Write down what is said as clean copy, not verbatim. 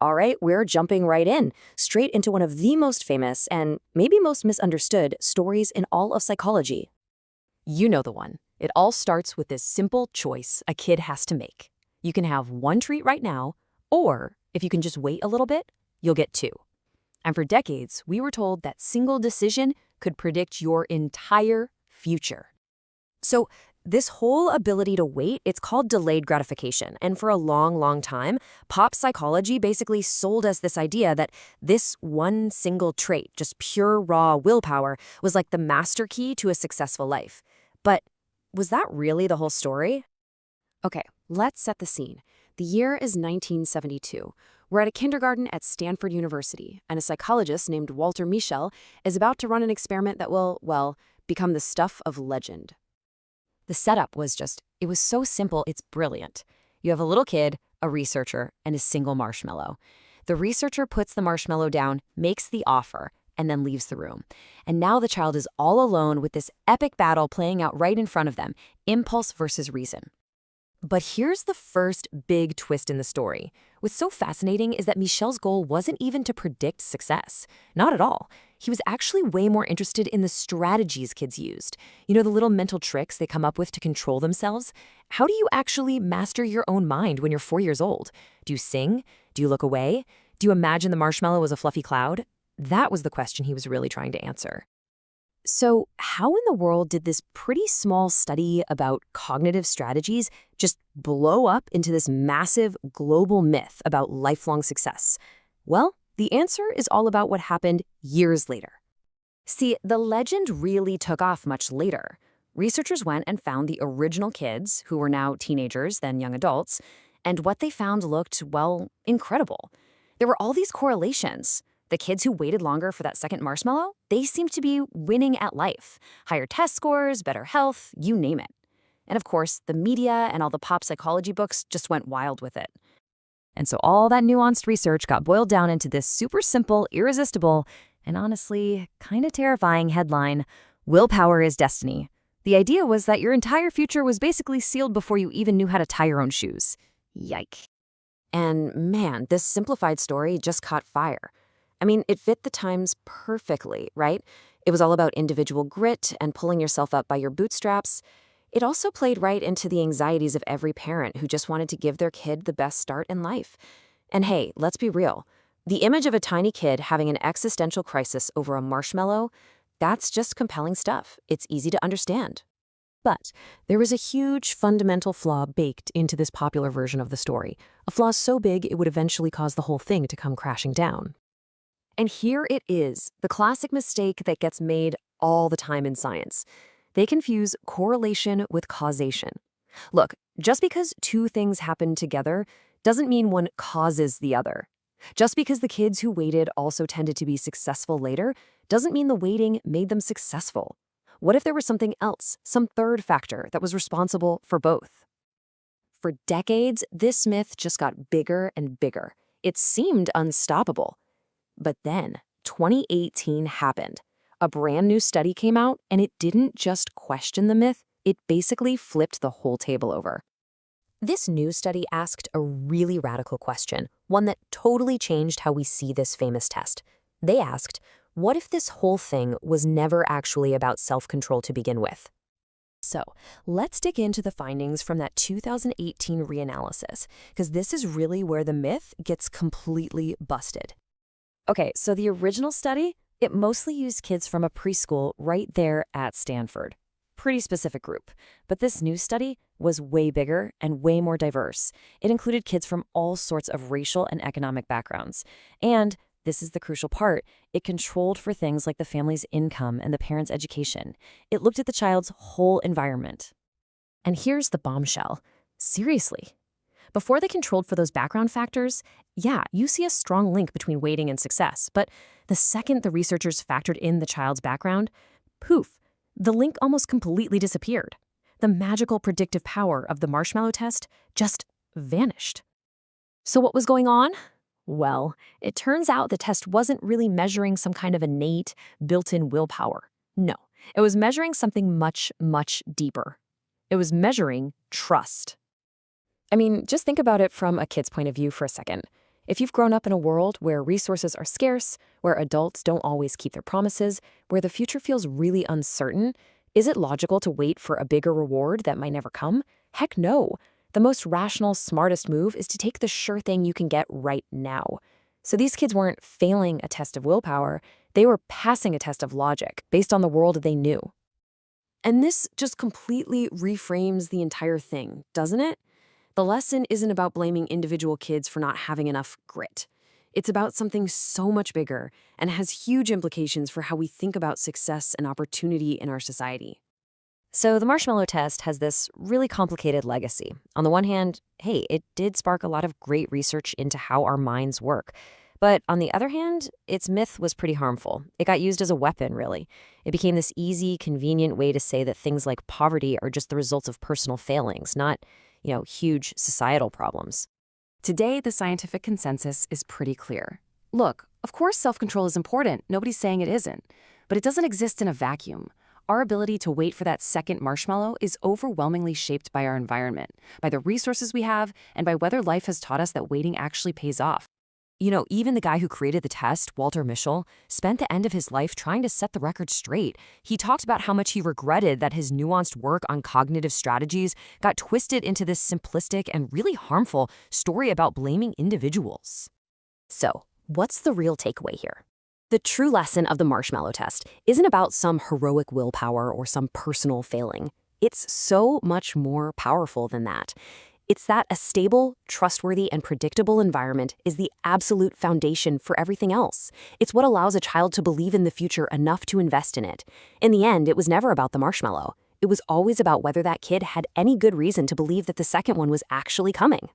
All right, we're jumping right in, straight into one of the most famous and maybe most misunderstood stories in all of psychology. You know the one. It all starts with this simple choice a kid has to make. You can have one treat right now, or if you can just wait a little bit, you'll get two. And for decades, we were told that single decision could predict your entire future. So this whole ability to wait, it's called delayed gratification. And for a long, long time, pop psychology basically sold us this idea that this one single trait, just pure raw willpower, was like the master key to a successful life. But was that really the whole story? Okay, let's set the scene. The year is 1972. We're at a kindergarten at Stanford University, and a psychologist named Walter Mischel is about to run an experiment that will, well, become the stuff of legend. The setup was it was so simple, it's brilliant. You have a little kid, a researcher, and a single marshmallow. The researcher puts the marshmallow down, makes the offer, and then leaves the room. And now the child is all alone with this epic battle playing out right in front of them, impulse versus reason. But here's the first big twist in the story. What's so fascinating is that Michel's goal wasn't even to predict success. Not at all. He was actually way more interested in the strategies kids used. You know, the little mental tricks they come up with to control themselves? How do you actually master your own mind when you're 4 years old? Do you sing? Do you look away? Do you imagine the marshmallow was a fluffy cloud? That was the question he was really trying to answer. So how in the world did this pretty small study about cognitive strategies just blow up into this massive global myth about lifelong success? Well, the answer is all about what happened years later. See, the legend really took off much later. Researchers went and found the original kids, who were now teenagers, then young adults, and what they found looked, well, incredible. There were all these correlations. The kids who waited longer for that second marshmallow, they seemed to be winning at life. Higher test scores, better health, you name it. And of course, the media and all the pop psychology books just went wild with it. And so all that nuanced research got boiled down into this super simple, irresistible, and honestly, kind of terrifying headline: Willpower is Destiny. The idea was that your entire future was basically sealed before you even knew how to tie your own shoes. Yike. And man, this simplified story just caught fire. I mean, it fit the times perfectly, right? It was all about individual grit and pulling yourself up by your bootstraps. It also played right into the anxieties of every parent who just wanted to give their kid the best start in life. And hey, let's be real. The image of a tiny kid having an existential crisis over a marshmallow, that's just compelling stuff. It's easy to understand. But there was a huge fundamental flaw baked into this popular version of the story, a flaw so big it would eventually cause the whole thing to come crashing down. And here it is, the classic mistake that gets made all the time in science. They confuse correlation with causation. Look, just because two things happen together doesn't mean one causes the other. Just because the kids who waited also tended to be successful later doesn't mean the waiting made them successful. What if there was something else, some third factor that was responsible for both? For decades, this myth just got bigger and bigger. It seemed unstoppable. But then, 2018 happened. A brand new study came out, and it didn't just question the myth, it basically flipped the whole table over. This new study asked a really radical question, one that totally changed how we see this famous test. They asked, what if this whole thing was never actually about self-control to begin with? So, let's dig into the findings from that 2018 reanalysis, because this is really where the myth gets completely busted. Okay, so the original study, it mostly used kids from a preschool right there at Stanford. Pretty specific group. But this new study was way bigger and way more diverse. It included kids from all sorts of racial and economic backgrounds. And, this is the crucial part, it controlled for things like the family's income and the parents' education. It looked at the child's whole environment. And here's the bombshell. Seriously. Before they controlled for those background factors, yeah, you see a strong link between waiting and success. But the second the researchers factored in the child's background, poof, the link almost completely disappeared. The magical predictive power of the marshmallow test just vanished. So what was going on? Well, it turns out the test wasn't really measuring some kind of innate, built-in willpower. No, it was measuring something much, much deeper. It was measuring trust. I mean, just think about it from a kid's point of view for a second. If you've grown up in a world where resources are scarce, where adults don't always keep their promises, where the future feels really uncertain, is it logical to wait for a bigger reward that might never come? Heck no. The most rational, smartest move is to take the sure thing you can get right now. So these kids weren't failing a test of willpower, they were passing a test of logic based on the world they knew. And this just completely reframes the entire thing, doesn't it? The lesson isn't about blaming individual kids for not having enough grit. It's about something so much bigger and has huge implications for how we think about success and opportunity in our society. So the marshmallow test has this really complicated legacy. On the one hand, hey, it did spark a lot of great research into how our minds work. But on the other hand, its myth was pretty harmful. It got used as a weapon, really. It became this easy, convenient way to say that things like poverty are just the result of personal failings, not, huge societal problems. Today, the scientific consensus is pretty clear. Look, of course self-control is important. Nobody's saying it isn't. But it doesn't exist in a vacuum. Our ability to wait for that second marshmallow is overwhelmingly shaped by our environment, by the resources we have, and by whether life has taught us that waiting actually pays off. Even the guy who created the test, Walter Mischel, spent the end of his life trying to set the record straight. He talked about how much he regretted that his nuanced work on cognitive strategies got twisted into this simplistic and really harmful story about blaming individuals. So, what's the real takeaway here? The true lesson of the marshmallow test isn't about some heroic willpower or some personal failing. It's so much more powerful than that. It's that a stable, trustworthy, and predictable environment is the absolute foundation for everything else. It's what allows a child to believe in the future enough to invest in it. In the end, it was never about the marshmallow. It was always about whether that kid had any good reason to believe that the second one was actually coming.